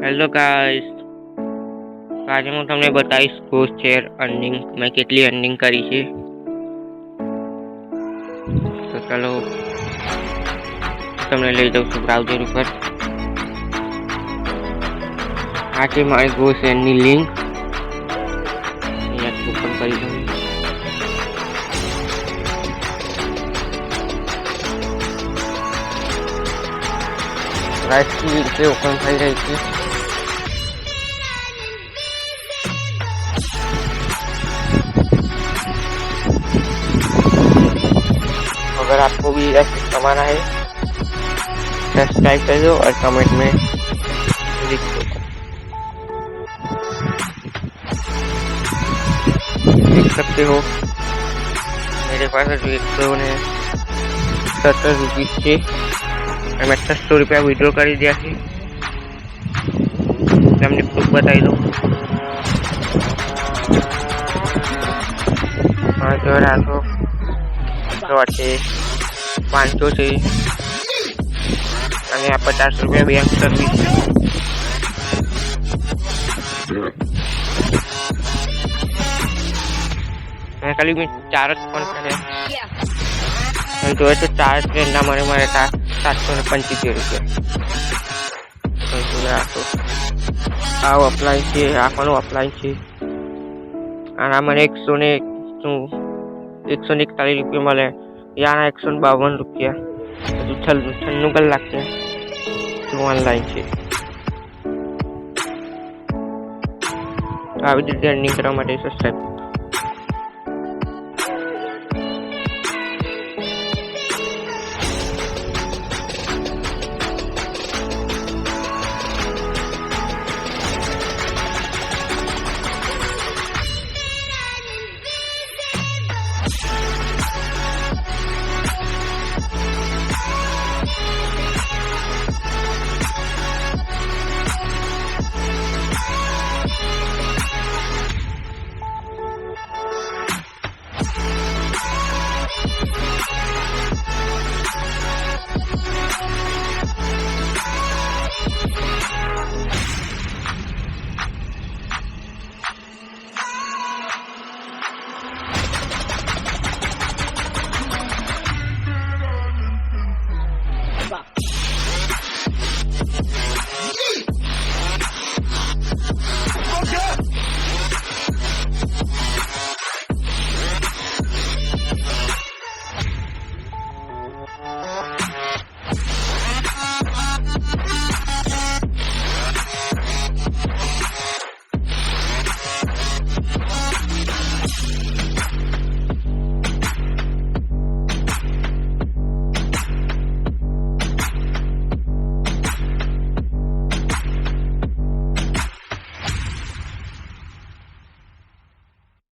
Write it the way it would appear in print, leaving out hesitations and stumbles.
Hello guys, આજે હું તમને બતાવીશ ગોસ્ટ શેર અર્નિંગ મેં કેટલી અર્નિંગ કરી છે. તો ચાલો તમને લઈ જાઉં છું બ્રાઉઝર ઉપર. આ છે મારી ગોસ્ટ શેરની લિંક. અહીંયા ઓપન કરી દઉં. રાઈટથી રીતે ઓપન થઈ રહી છે. अगर आपको भी ऐसे कमाना है सब्सक्राइब कर दो और कमेंट में लिख दो. देख सकते हो मेरे पास अभी 170 रुपीज છે. મેં 600 રૂપિયા વિડ્રો કરી દીધા છે. તમને પ્રૂફ બતાવી દઉં. છે 500 છે અને આ 50 રૂપિયા બેંક સર્વિસ છે. મેં ખાલી 4 જ ફોન કર્યા તો 4 ટ્રેનના મને મળે 775 રૂપિયા. આ અપ્લાય છે, આ પણ અપ્લાય છે. આના મને 141 રૂપિયા મળે. યાના 152 રૂપિયા. હજુ 96 કલાક છે. ઓનલાઈન છે. આવી રીતે અર્નિંગ કરવા માટે સબસ્ક્રાઇબ